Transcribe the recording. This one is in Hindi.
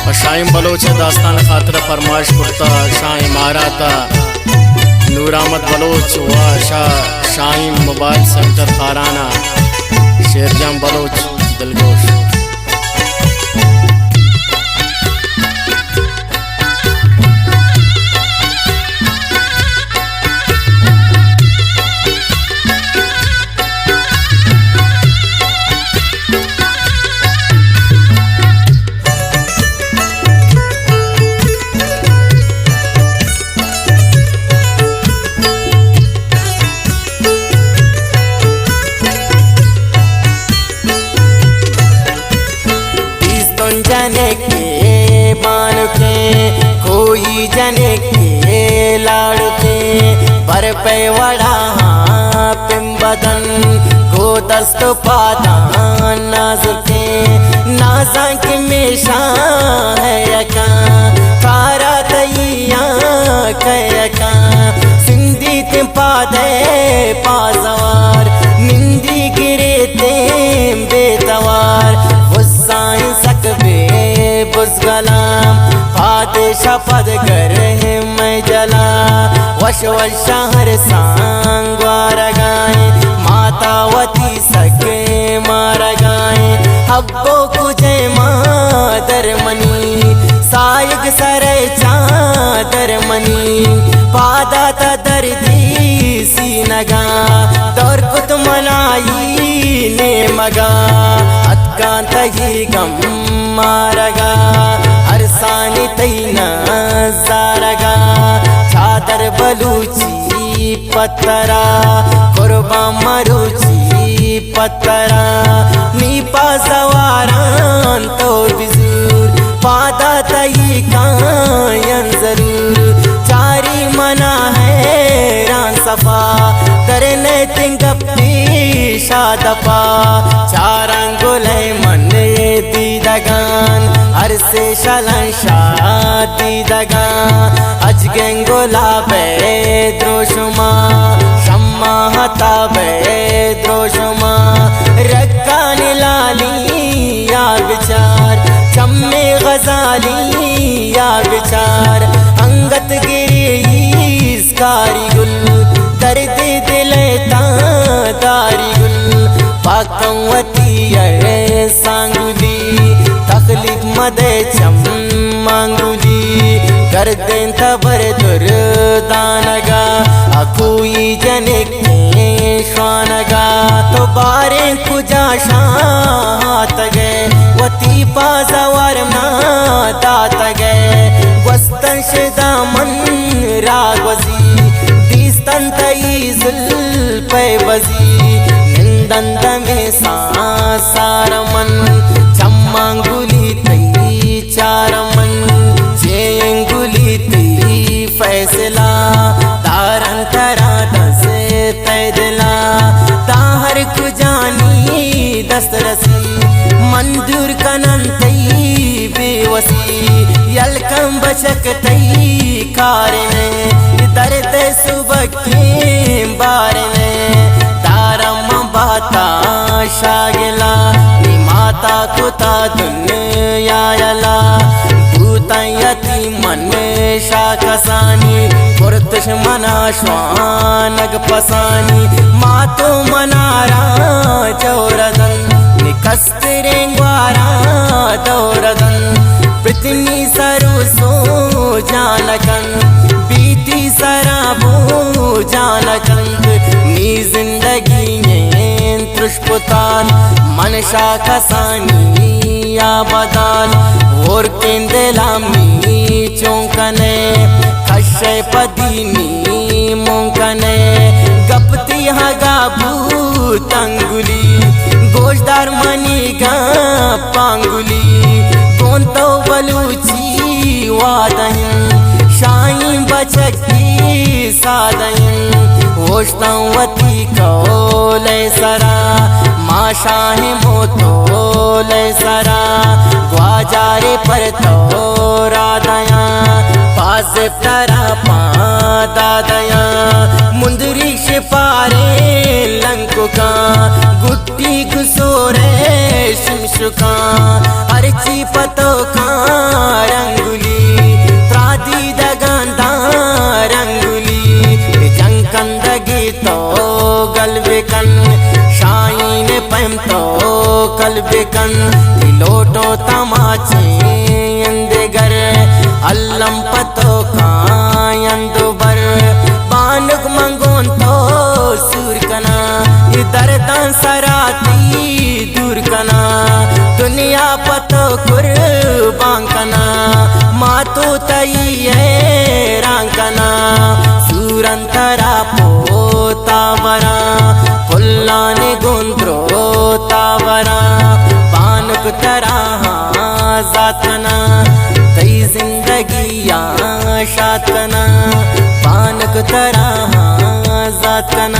और शाहीन बलोच दास्तान खातर फरमाइश कुर्ता शाही महाराता नूर अहमद बलोच व शाहीन मोबाइल सेंटर खाराना शेरजाम बलोच दिलगोश। जने के बान के कोई जने के लाड़ के पर पे वड़ा पिंबदन को दस्त पादान नाज के नाजक में शान है यका कारा तैया कयका सिंधी ते पादे पाजवार निंदी गिरे ते बेतवार बुज़गलाम फातिशा पद कर मैं जला वश शहर सांगवार गाए मातावती सके मार गाए हब्बो कुजे मादर मनी सायग सरे चादर मनी पादा दर्दी सी नगा दौर कुत मनाई ने मगा अतकांत ही गम मारगा अरसानी तैना जारगा चादर बलूची पत्तरा कुर्बा मरुची पत्तरा नीपा सवारान तो बिजूर पादा तई कायन जरूर चारी मना है रान सफा तरने तिंगप्पी शादपा चारंगुले मन दीदगान अरसे शलन शादी दगान अजगेंगोला बे द्रोशुमा शम्मा हता बे द्रोशुमा रक्कान लाली या विचार चम्मे गजाली या विचार अंगत गिरी इसकारी गुल दर्द दिलता दारी गुल पाकवती सांगुली तकलीफ मदे चम मांगुली गर्दें तबर दुर्दानगा अकुई जने के श्वानगा तो बारे कुजा शात गए वती पाजवार ना दात गए वस्तन दामन रागवजी दिस्तन तई जुल पे बजी दंद में सारमन चम्मांगुली तई चारमन जेंगुली तई फैसला तारन तरा दसे तैदला ताहर कुजानी दस्तरसी मंदूर कनन तई बेवसी यलकम बचक तई कारने दर्द सुबह के बारने बाता शागिला माता कुता दुनियाला भूता यती मन शाकसानी पुरतश मना श्वानग पसानी मातो मनारा चौरदन निकस्तरेंग्वारा दौरदन पृथ्वी सरो सो जानकन बीती सराबो जानकन नी जिंदगी पुष्पतान मन शाखसानी या बदान और केंदलामी चौंकने कश्य पदीनी मोंकने गपती हगा भूतंगुली गोशदार मनी गा पांगुली कौन तो बलूची वादहिन शाही बचकी सादहिन होशतावती कौले सरा माँ शाही मोतोले सरा ग्वाजारे पर तो रादया पास तरा पादा दया मुंदरी शिपारे लंको का गुट्टी गुसोरे शिमशुका अर्ची पतो का रंगुली त्रादी दगंदा रंगुली जंकंदगी तो गलबेकन शाइन पम तो कलबेकन लोटो तमाचे इंदगर अल्लम पतो का अंदुबर बानुक मंगोन तो सूर कना इधर सराती दूर कना दुनिया पतो कुर्बान कना मातो तई रांकना सूरंतरा पोता वरा पुल्लाने गुंद्रो तावरा बानुक तरह जातना तई जिंदगी आशात कना बानुक तरह जात कना